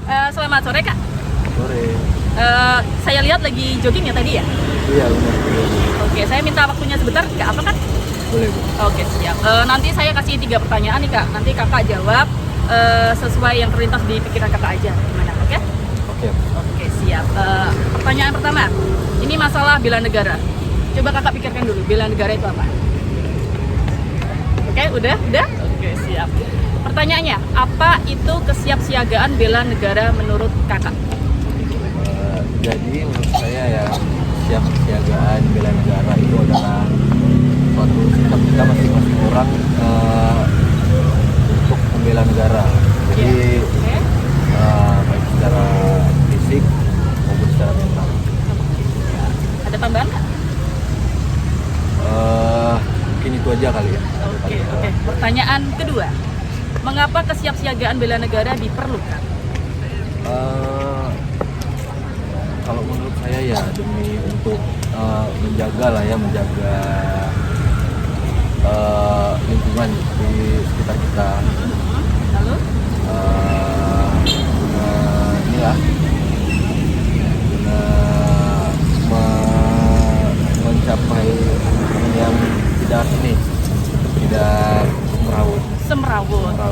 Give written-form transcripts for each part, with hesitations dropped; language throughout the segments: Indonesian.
Selamat sore Kak. Sore. Saya lihat lagi jogging ya tadi ya. Iya benar. Oke, saya minta waktunya sebentar. Kak apa kan? Boleh Bu. Oke siap. Nanti saya kasih 3 pertanyaan nih Kak. Nanti Kakak jawab sesuai yang terlintas di pikiran Kakak aja. Gimana? Oke? Oke. Oke siap. Pertanyaan pertama. Ini masalah bela negara. Coba Kakak pikirkan dulu. Bela negara itu apa? Oke, udah? Oke siap. Pertanyaannya, apa itu kesiapsiagaan bela negara menurut Kakak? Jadi menurut saya ya siapsiagaan bela negara itu adalah suatu sikap kita masing-masing orang untuk membela negara. Jadi Oke. baik secara fisik maupun secara mental. Ada tambahan nggak? Mungkin itu aja kali ya. Oke. Pertanyaan kedua, mengapa kesiapsiagaan bela negara diperlukan? Eh, Kalau menurut saya ya demi untuk menjaga lingkungan di sekitar kita. Lalu, Inilah mencapai yang tidak merawut. semrawut. Ya.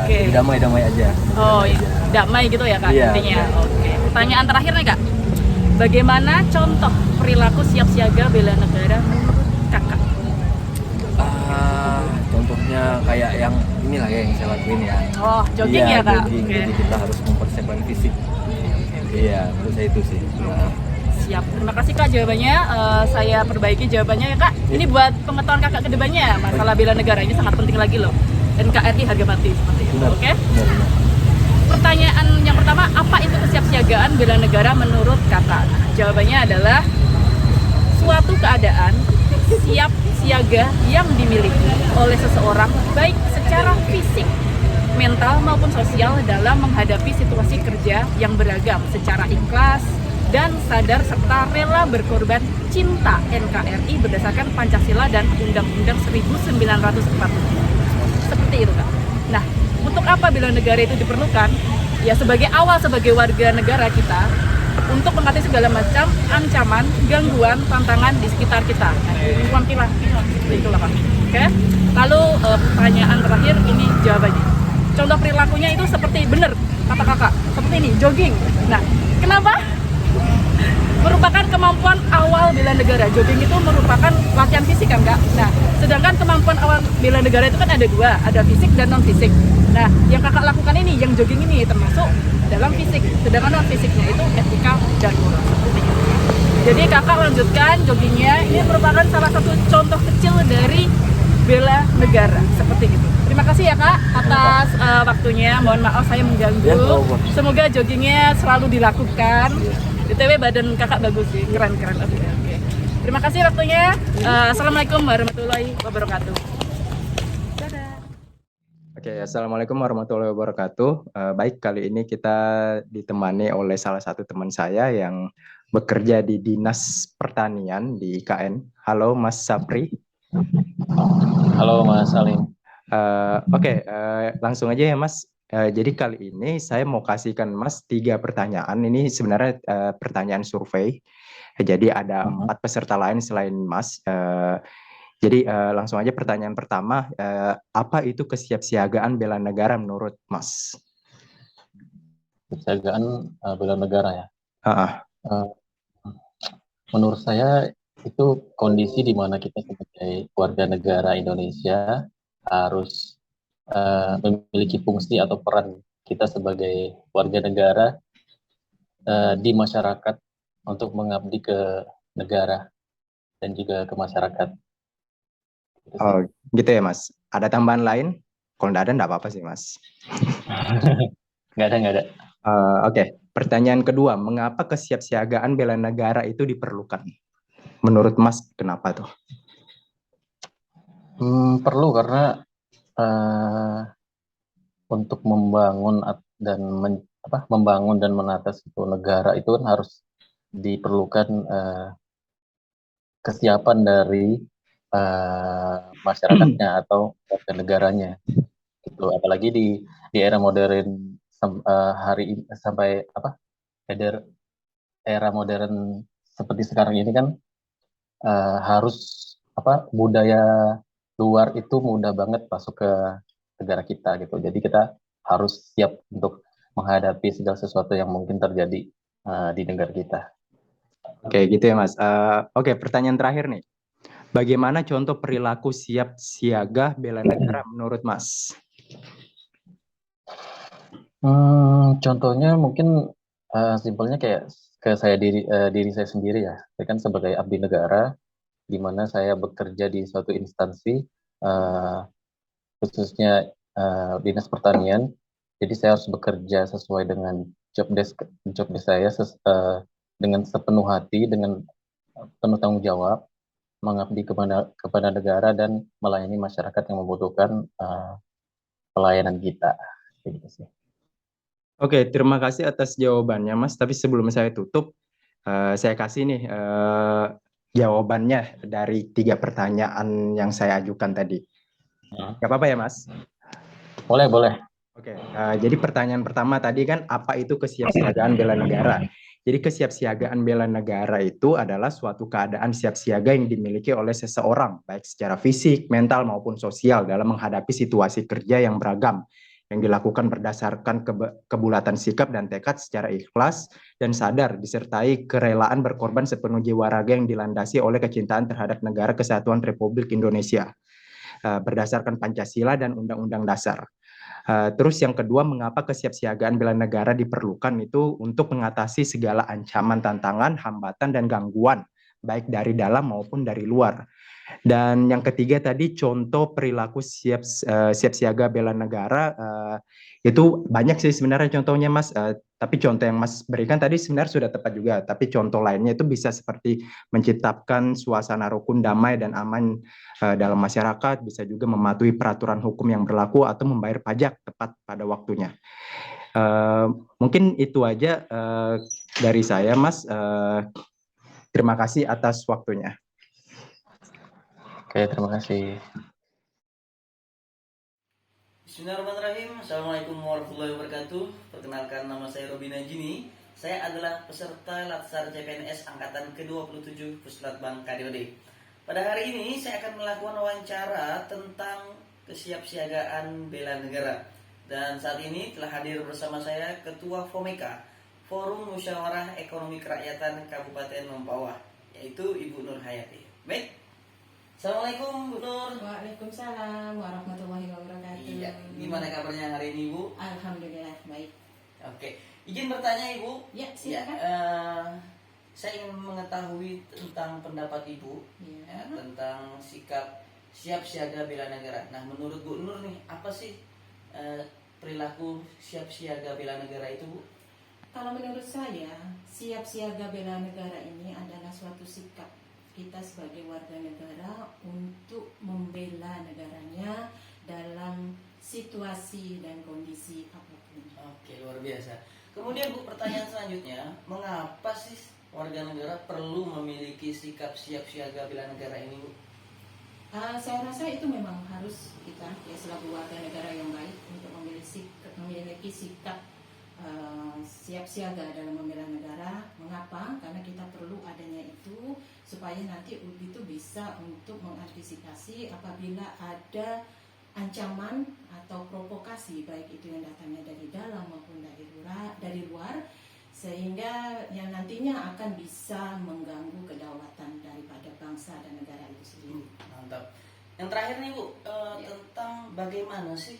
Oke. Jadi damai aja. Oh, Damai iya. aja. Damai gitu ya Kak Iya, intinya. benar. Oke. Pertanyaan terakhir nih Kak, bagaimana contoh perilaku siap siaga bela negara menurut Kakak? Contohnya kayak yang inilah ya yang saya lakuin ya. Oh, jogging Iya, ya Kak? jogging. Oke. Jadi kita harus mempersiapkan fisik. Iya, menurut saya itu sih. Nah, Siap, terima kasih Kak jawabannya. Saya perbaiki jawabannya ya Kak. Ini buat pengetahuan Kakak ke depannya, masalah bela negara ini sangat penting lagi loh. NKRI harga mati seperti itu. benar. Oke. Benar. Pertanyaan yang pertama, apa itu kesiapsiagaan bela negara menurut Kakak? Nah, jawabannya adalah suatu keadaan siap siaga yang dimiliki oleh seseorang baik secara fisik, mental maupun sosial dalam menghadapi situasi kerja yang beragam secara ikhlas dan sadar serta rela berkorban cinta NKRI berdasarkan Pancasila dan Undang-Undang 1945. Seperti itu Kak. Nah, untuk apa bela negara itu diperlukan? Ya sebagai awal sebagai warga negara kita untuk mengatasi segala macam ancaman, gangguan, tantangan di sekitar kita. Nah, di lingkungan kita. Seperti itulah Kak. Oke. Lalu pertanyaan terakhir ini jawabannya. Contoh perilakunya itu seperti benar kata Kakak, seperti ini, jogging. Nah, kenapa? Merupakan kemampuan awal bela negara. Jogging itu merupakan latihan fisik kan Kak. Nah, sedangkan kemampuan awal bela negara itu kan ada dua, ada fisik dan non fisik. Nah, yang Kakak lakukan ini, yang jogging ini termasuk dalam fisik, sedangkan non fisiknya itu etika dan moral seperti itu. Jadi Kakak lanjutkan joggingnya. Ini merupakan salah satu contoh kecil dari bela negara seperti itu. Terima kasih ya Kak atas waktunya. Mohon maaf saya mengganggu. Ya, nggak apa-apa. Semoga joggingnya selalu dilakukan. BTW badan Kakak bagus sih, keren. Oke. Terima kasih waktunya. Assalamualaikum warahmatullahi wabarakatuh. Dadah. Oke, assalamualaikum warahmatullahi wabarakatuh. Baik, kali ini kita ditemani oleh salah satu teman saya yang bekerja di Dinas Pertanian di IKN. Halo, Mas Sapri. Halo Mas Alim. Oke, langsung aja ya Mas. Jadi kali ini saya mau kasihkan Mas 3 pertanyaan. Ini sebenarnya pertanyaan survei. Jadi ada 4 peserta lain selain Mas. Jadi langsung aja pertanyaan pertama, apa itu kesiapsiagaan bela negara menurut Mas? Kesiapsiagaan bela negara ya. Ah, Eh, Menurut saya itu kondisi di mana kita sebagai warga negara Indonesia harus memiliki fungsi atau peran kita sebagai warga negara di masyarakat untuk mengabdi ke negara dan juga ke masyarakat. Gitu sih. oh, gitu ya Mas. Ada tambahan lain? Kalau nggak ada, nggak apa-apa sih Mas. Nggak ada. Oke, pertanyaan kedua, mengapa kesiapsiagaan bela negara itu diperlukan? Menurut Mas, kenapa tuh? Perlu karena untuk membangun dan menata suatu negara itu kan harus diperlukan kesiapan dari masyarakatnya atau warga negaranya. Gitu. Apalagi di era modern hari ini sampai era modern seperti sekarang ini kan harus budaya luar itu mudah banget masuk ke negara kita gitu. Jadi kita harus siap untuk menghadapi segala sesuatu yang mungkin terjadi di negara kita. Oke, gitu ya Mas. Oke, pertanyaan terakhir nih. Bagaimana contoh perilaku siap siaga bela negara menurut Mas? Contohnya mungkin simpelnya kayak ke diri saya sendiri ya. Saya kan sebagai abdi negara, di mana saya bekerja di suatu instansi, khususnya Dinas Pertanian. Jadi saya harus bekerja sesuai dengan job desk saya dengan sepenuh hati, dengan penuh tanggung jawab, mengabdi kepada negara dan melayani masyarakat yang membutuhkan pelayanan kita. Gitu sih. Oke, terima kasih atas jawabannya Mas. Tapi sebelum saya tutup, saya kasih nih jawabannya dari 3 pertanyaan yang saya ajukan tadi. Gak apa-apa ya Mas? Boleh, boleh. Oke, jadi pertanyaan pertama tadi kan apa itu kesiapsiagaan bela negara? Jadi kesiapsiagaan bela negara itu adalah suatu keadaan siap siaga yang dimiliki oleh seseorang, baik secara fisik, mental maupun sosial dalam menghadapi situasi kerja yang beragam, yang dilakukan berdasarkan kebulatan sikap dan tekad secara ikhlas dan sadar, disertai kerelaan berkorban sepenuh jiwa raga yang dilandasi oleh kecintaan terhadap negara kesatuan Republik Indonesia, berdasarkan Pancasila dan Undang-Undang Dasar. Terus yang kedua, mengapa kesiapsiagaan bela negara diperlukan itu untuk mengatasi segala ancaman, tantangan, hambatan, dan gangguan, baik dari dalam maupun dari luar. Dan yang ketiga tadi contoh perilaku siap siaga bela negara itu banyak sih sebenarnya contohnya Mas. Tapi contoh yang Mas berikan tadi sebenarnya sudah tepat juga. Tapi contoh lainnya itu bisa seperti menciptakan suasana rukun, damai, dan aman dalam masyarakat, bisa juga mematuhi peraturan hukum yang berlaku atau membayar pajak tepat pada waktunya. Mungkin itu aja dari saya Mas. Terima kasih atas waktunya. Oke, terima kasih. Bismillahirrahmanirrahim. Assalamualaikum warahmatullahi wabarakatuh. Perkenalkan, nama saya Robi Najini. Saya adalah peserta Latsar CPNS Angkatan ke-27 Puslatbang KDOD. Pada hari ini saya akan melakukan wawancara tentang kesiapsiagaan bela negara. Dan saat ini telah hadir bersama saya Ketua FOMEKA, Forum Musyawarah Ekonomi Kerakyatan Kabupaten Mempawah, yaitu Ibu Nur Hayati. Baik. Assalamualaikum Bu Nur. Waalaikumsalam warahmatullahi wabarakatuh. Iya, gimana kabarnya hari ini Bu? Alhamdulillah baik. Oke, izin bertanya Ibu. Ya, silakan. Saya ingin mengetahui tentang pendapat Ibu Ya. tentang sikap siap siaga bela negara. Nah, menurut Bu Nur nih, apa sih perilaku siap siaga bela negara itu Bu? Kalau menurut saya, siap siaga bela negara ini adalah suatu sikap kita sebagai warga negara untuk membela negaranya dalam situasi dan kondisi apapun. Oke, luar biasa. Kemudian Bu, pertanyaan selanjutnya, mengapa sih warga negara perlu memiliki sikap siap siaga bela negara ini Bu? Saya rasa itu memang harus kita ya selaku warga negara yang baik untuk memiliki sikap siap siaga dalam membela negara. Mengapa? Karena kita perlu adanya itu supaya nanti itu bisa untuk mengantisipasi apabila ada ancaman atau provokasi, baik itu yang datangnya dari dalam maupun dari luar, sehingga yang nantinya akan bisa mengganggu kedaulatan daripada bangsa dan negara itu sendiri. Mantap. Yang terakhir nih Bu, tentang bagaimana sih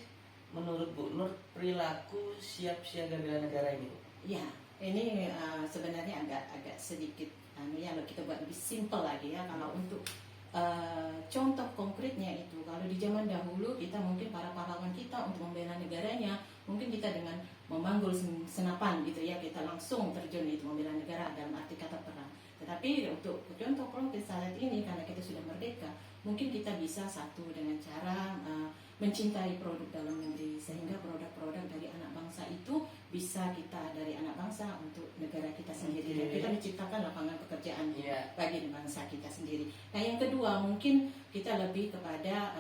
menurut Bu Nur perilaku siap siaga bela negara ini Bu? Ya, ini sebenarnya agak sedikit ya, kita buat lebih simpel lagi ya. Kalau untuk contoh konkretnya itu, kalau di zaman dahulu kita mungkin para pahlawan kita untuk membela negaranya, mungkin kita dengan memanggul senapan gitu ya, kita langsung terjun itu membela negara dalam arti kata perang. Tetapi untuk contoh konkret saat ini, karena kita sudah merdeka, mungkin kita bisa satu dengan cara mencintai produk dalam negeri, sehingga produk-produk dari anak bangsa itu bisa kita dari anak bangsa untuk negara kita sendiri, dan kita menciptakan lapangan pekerjaan bagi bangsa kita sendiri. Nah, yang kedua mungkin kita lebih kepada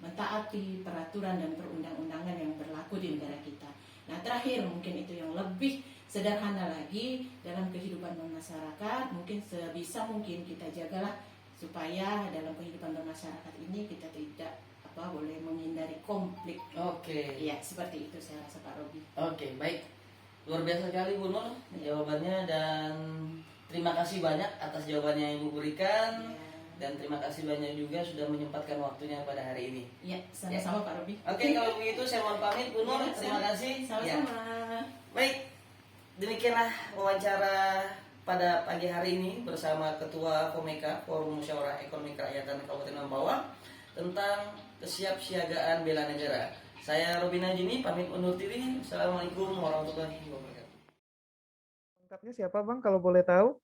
mentaati peraturan dan perundang-undangan yang berlaku di negara kita. Nah, terakhir mungkin itu yang lebih sederhana lagi dalam kehidupan bermasyarakat, mungkin sebisa mungkin kita jagalah supaya dalam kehidupan bermasyarakat ini kita tidak boleh menghindari konflik. Oke. Ya, seperti itu saya rasa Pak Robi. Oke, baik. Luar biasa sekali Bu Nur jawabannya, dan terima kasih banyak atas jawabannya yang Ibu berikan. Ya. Dan terima kasih banyak juga sudah menyempatkan waktunya pada hari ini. Ya, sama-sama Pak Robi. Oke, kalau begitu saya mohon pamit Bu Nur. Ya, Terima kasih. Sama-sama. Baik, demikianlah wawancara pada pagi hari ini bersama Ketua FOMEKA, Forum Musyawarah Ekonomi Kerakyatan Kabupaten Mempawah, tentang kesiapsiagaan bela negara. Saya Robin Najini, pamit undur diri. Assalamualaikum warahmatullahi wabarakatuh. Lengkapnya siapa Bang kalau boleh tahu?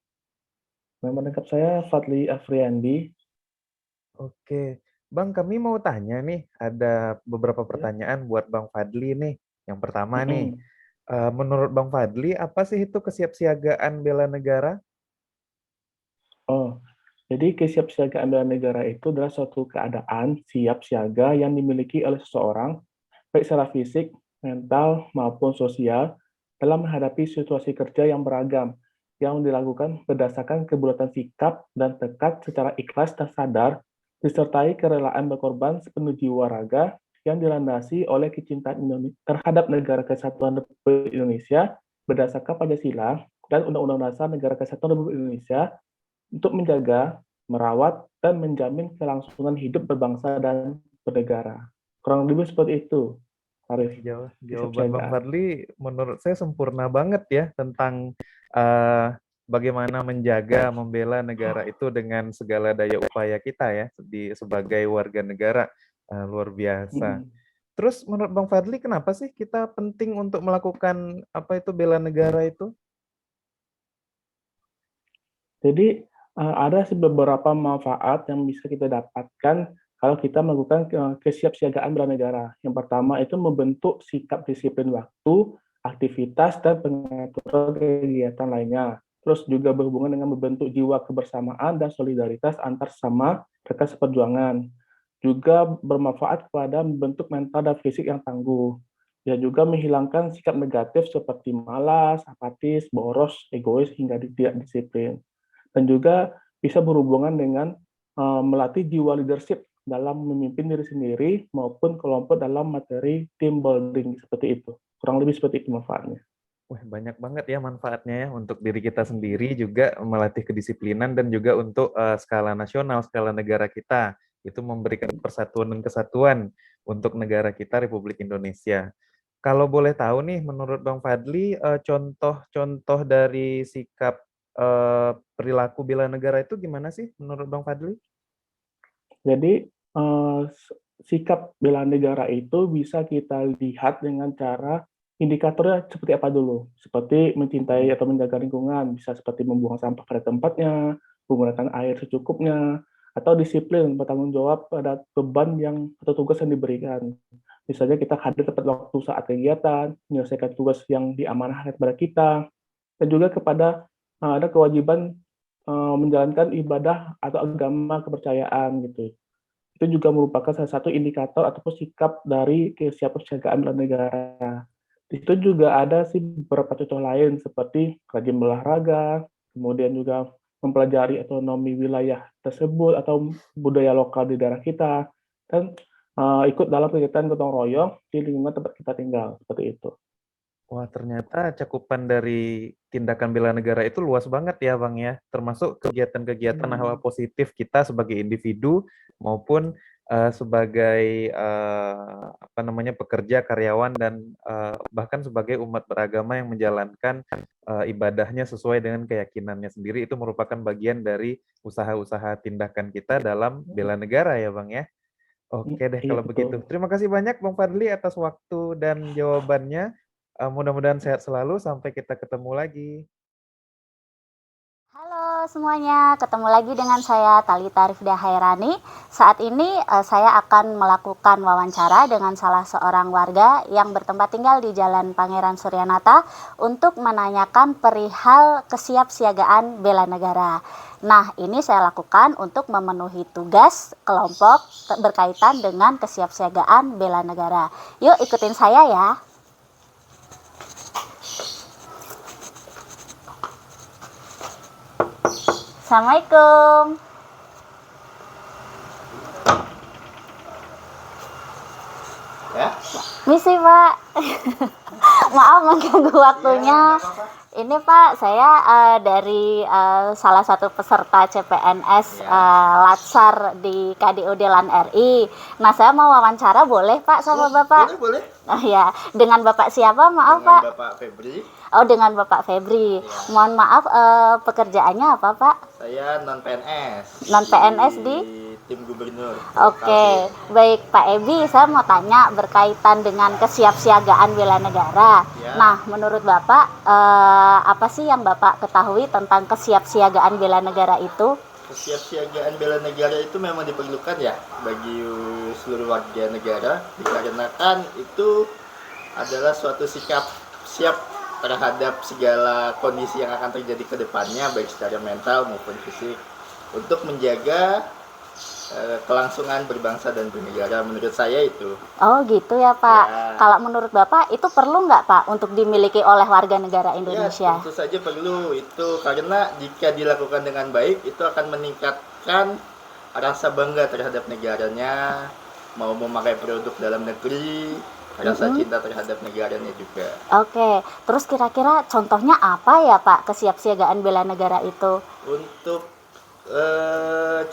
Nama lengkap saya Fadli Afriandi. Oke, Bang kami mau tanya nih, ada beberapa pertanyaan buat Bang Fadli nih. Yang pertama nih, menurut Bang Fadli apa sih itu kesiapsiagaan bela negara? Oh, jadi kesiapsiagaan bela negara itu adalah suatu keadaan siap siaga yang dimiliki oleh seseorang, baik secara fisik, mental, maupun sosial, dalam menghadapi situasi kerja yang beragam, yang dilakukan berdasarkan kebulatan sikap dan tekad secara ikhlas dan sadar, disertai kerelaan berkorban sepenuh jiwa raga yang dilandasi oleh kecintaan terhadap Negara Kesatuan Republik Indonesia berdasarkan Pancasila dan Undang-Undang Dasar Negara Kesatuan Republik Indonesia untuk menjaga, merawat, dan menjamin kelangsungan hidup berbangsa dan bernegara. Kurang lebih seperti itu, Arif. Jawaban Bang Fadli menurut saya sempurna banget ya tentang bagaimana menjaga, membela negara itu dengan segala daya upaya kita ya sebagai warga negara. Luar biasa. Terus menurut Bang Fadli kenapa sih kita penting untuk melakukan bela negara itu? Jadi ada beberapa manfaat yang bisa kita dapatkan kalau kita melakukan kesiapsiagaan bela negara. Yang pertama itu membentuk sikap disiplin waktu, aktivitas, dan pengaturan kegiatan lainnya. Terus juga berhubungan dengan membentuk jiwa kebersamaan dan solidaritas antar sesama rekan seperjuangan. Juga bermanfaat kepada membentuk mental dan fisik yang tangguh. Ya juga menghilangkan sikap negatif seperti malas, apatis, boros, egois, hingga tidak disiplin. Dan juga bisa berhubungan dengan melatih jiwa leadership dalam memimpin diri sendiri maupun kelompok dalam materi team building seperti itu. Kurang lebih seperti itu manfaatnya. Wah, banyak banget ya manfaatnya ya untuk diri kita sendiri, juga melatih kedisiplinan, dan juga untuk skala nasional, skala negara kita. Itu memberikan persatuan dan kesatuan untuk negara kita, Republik Indonesia. Kalau boleh tahu nih, menurut Bang Fadli, contoh-contoh dari sikap perilaku bela negara itu gimana sih menurut Bang Fadli? Jadi sikap bela negara itu bisa kita lihat dengan cara indikatornya seperti apa dulu, seperti mencintai atau menjaga lingkungan, bisa seperti membuang sampah pada tempatnya, menggunakan air secukupnya, atau disiplin bertanggung jawab pada beban atau tugas yang diberikan. Misalnya kita hadir tepat waktu saat kegiatan, menyelesaikan tugas yang diamanahkan kepada kita, dan juga kepada ada kewajiban menjalankan ibadah atau agama kepercayaan gitu. Itu juga merupakan salah satu indikator ataupun sikap dari kesiapsiagaan bela negara. Di situ juga ada beberapa contoh lain seperti rajin berolahraga, kemudian juga mempelajari otonomi wilayah tersebut atau budaya lokal di daerah kita, dan ikut dalam kegiatan gotong royong di lingkungan tempat kita tinggal, seperti itu. Wah, ternyata cakupan dari tindakan bela negara itu luas banget ya, Bang ya. Termasuk kegiatan-kegiatan hal positif kita sebagai individu maupun sebagai pekerja, karyawan, dan bahkan sebagai umat beragama yang menjalankan ibadahnya sesuai dengan keyakinannya sendiri. Itu merupakan bagian dari usaha-usaha tindakan kita dalam bela negara ya, Bang ya. Oke deh kalau begitu. Terima kasih banyak Bang Fadli atas waktu dan jawabannya. Mudah-mudahan sehat selalu, sampai kita ketemu lagi. Halo semuanya, ketemu lagi dengan saya Talita Rifda Hairani. Saat ini saya akan melakukan wawancara dengan salah seorang warga yang bertempat tinggal di Jalan Pangeran Suryanata untuk menanyakan perihal kesiapsiagaan bela negara. Nah, ini saya lakukan untuk memenuhi tugas kelompok berkaitan dengan kesiapsiagaan bela negara. Yuk ikutin saya ya. Assalamualaikum. Ya. Misi Pak. Maaf mengganggu waktunya. Ini Pak, saya dari salah satu peserta CPNS Latsar di KDUD LAN RI. Nah, saya mau wawancara, boleh Pak sama Bapak? Boleh. Oh ya, dengan Bapak siapa? Maaf Dengan Pak. Bapak Febri. Oh, dengan Bapak Febri. Mohon maaf, pekerjaannya apa Pak? Saya non PNS. Non PNS di tim gubernur. Oke, baik Pak Ebi, saya mau tanya berkaitan dengan kesiapsiagaan bela negara. Ya. Nah, menurut Bapak, apa sih yang Bapak ketahui tentang kesiapsiagaan bela negara itu? Kesiapsiagaan bela negara itu memang diperlukan ya bagi seluruh warga negara, dikarenakan itu adalah suatu sikap siap terhadap segala kondisi yang akan terjadi ke depannya, baik secara mental maupun fisik, untuk menjaga kelangsungan berbangsa dan bernegara. Menurut saya itu. Oh gitu ya Pak. Ya. Kalau menurut Bapak itu perlu nggak Pak untuk dimiliki oleh warga negara Indonesia? Ya, tentu saja perlu itu, karena jika dilakukan dengan baik itu akan meningkatkan rasa bangga terhadap negaranya, mau memakai produk dalam negeri, rasa cinta terhadap negaranya juga. Oke, terus kira-kira contohnya apa ya Pak kesiapsiagaan bela negara itu? Untuk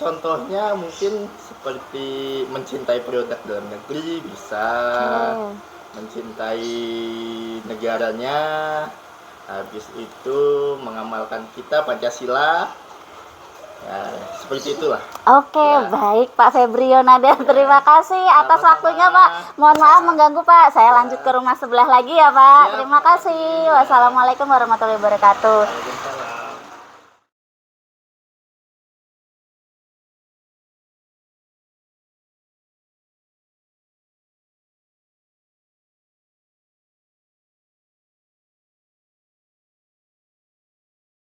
contohnya mungkin seperti mencintai produk dalam negeri, bisa mencintai negaranya, habis itu mengamalkan kita Pancasila, ya, seperti itulah. Oke, baik Pak Febrio Nader, terima kasih atas waktunya Pak. Mohon maaf mengganggu Pak, saya lanjut ke rumah sebelah lagi ya Pak. Terima kasih. Wassalamualaikum warahmatullahi wabarakatuh.